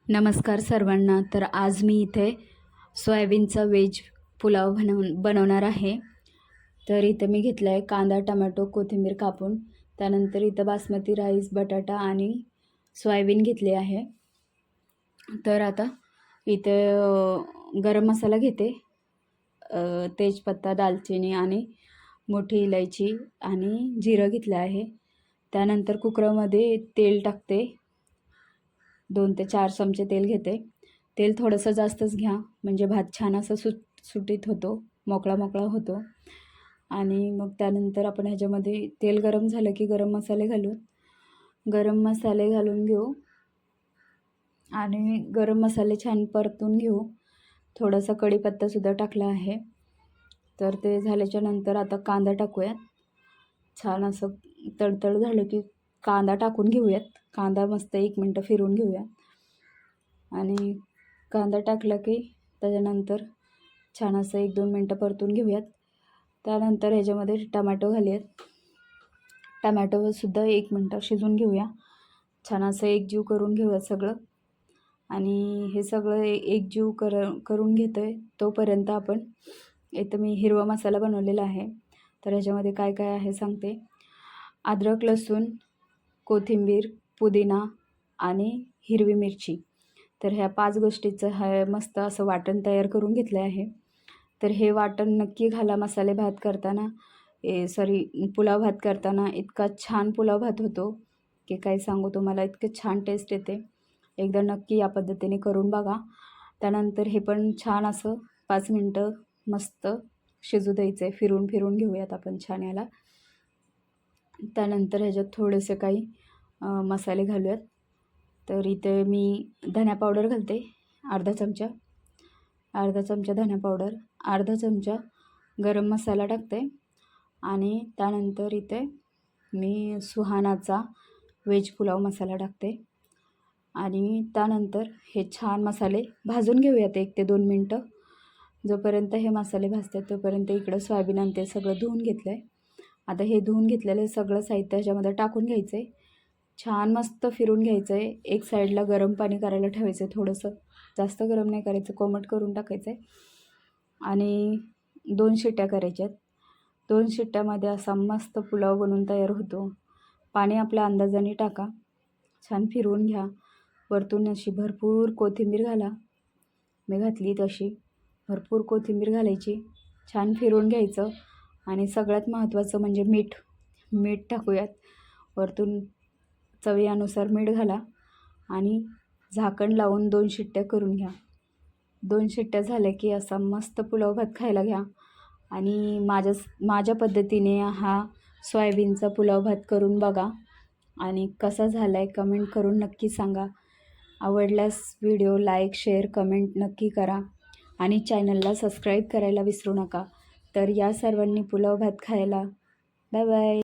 नमस्कार सर्वांना. तर आज मी इथे सोयाबीनचा व्हेज पुलाव बनवणार आहे. तर इथं मी घेतला आहे कांदा, टोमॅटो, कोथिंबीर कापून. त्यानंतर इथं बासमती राईस, बटाटा आणि सोयाबीन घेतले आहे. तर आता इथे गरम मसाला घेते, तेजपत्ता, दालचिनी आणि मोठी इलायची आणि जिरं घेतलं आहे. त्यानंतर कुकरमध्ये तेल टाकते. 2 ते 4 चमचे तेल घेते. तेल थोडंसं जास्तच घ्या, म्हणजे भात छान असा सुटीत होतो, मोकळा मोकळा होतो. आणि मग त्यानंतर आपण ह्याच्यामध्ये तेल गरम झालं की गरम मसाले घालून घेऊ आणि गरम मसाले छान परतून घेऊ. थोडासा कढीपत्तासुद्धा टाकला आहे. तर ते झाल्याच्या नंतर आता कांदा टाकूयात. छान असं तडतड झालं की कांदा टाकून घेऊयात. कांदा मस्त 1 मिनटं फिरवून घेऊया. आणि कांदा टाकला की त्याच्यानंतर छान असं 1-2 मिनटं परतून घेऊयात. त्यानंतर ह्याच्यामध्ये टमॅटो घालूयात. टमॅटोसुद्धा 1 मिनटं शिजवून घेऊया. छान असं एकजीव करून घेऊया सगळं. आणि हे सगळं एकजीव करून घेतो आहे तोपर्यंत आपण इथं मी हिरवा मसाला बनवलेला आहे. तर ह्याच्यामध्ये काय काय आहे सांगते. अद्रक, लसूण, कोथिंबीर, पुदिना आणि हिरवी मिरची. तर ह्या 5 गोष्टीचं मस्त असं वाटण तयार करून घेतलं आहे. तर हे वाटण नक्की घाला मसाले भात करताना, पुलाव भात करताना. इतका छान पुलाव भात होतो की काय सांगू तुम्हाला, इतकं छान टेस्ट येते. एकदा नक्की या पद्धतीने करून बघा. त्यानंतर हे पण छान असं 5 मिनटं मस्त शिजू द्यायचं आहे. फिरून घेऊयात आपण छान याला. त्यानंतर ह्याच्यात थोडेसे काही मसाले घालूयात. तर इथे मी धना पावडर घालते अर्धा चमचा धना पावडर, अर्धा चमचा गरम मसाला टाकते. आणि त्यानंतर इथे मी सुहानाचा व्हेज पुलाव मसाला टाकते. आणि त्यानंतर हे छान मसाले भाजून घेऊयात 1 ते 2 मिनटं. जोपर्यंत हे मसाले भाजतात तोपर्यंत इकडं सोयाबीन आणि ते सगळं धुवून घेतलं आहे. आता हे धुवून घेतलेलं सगळं साहित्य ह्याच्यामध्ये टाकून घ्यायचं आहे. छान मस्त फिरून घ्यायचं आहे. एक साईडला गरम पाणी करायला ठेवायचं आहे. थोडंसं जास्त गरम नाही करायचं, कोमट करून टाकायचं आहे. आणि 2 शिट्ट्या करायच्यात. 2 शिट्ट्यामध्ये असा मस्त पुलाव बनून तयार होतो. पाणी आपल्या अंदाजाने टाका. छान फिरवून घ्या. वरतून अशी भरपूर कोथिंबीर घाला. मी घातली तशी भरपूर कोथिंबीर घालायची. छान फिरवून घ्यायचं. आणि सगळ्यात महत्त्वाचं म्हणजे मीठ टाकूयात. वरतून चवीनुसार मीठ घाला आणि झाकण लावून 2 शिट्ट्या करून घ्या. 2 शिट्ट्या झाल्या की असा मस्त पुलाव भात खायला घ्या. आणि माझ्या पद्धतीने हा सोयाबीनचा पुलाव भात करून बघा आणि कसा झाला आहे कमेंट करून नक्की सांगा. आवडल्यास व्हिडिओ लाईक, शेअर, कमेंट नक्की करा. आणि चॅनलला सबस्क्राईब करायला विसरू नका. तर या सर्वांनी पुलाव भात खायला. Bye bye.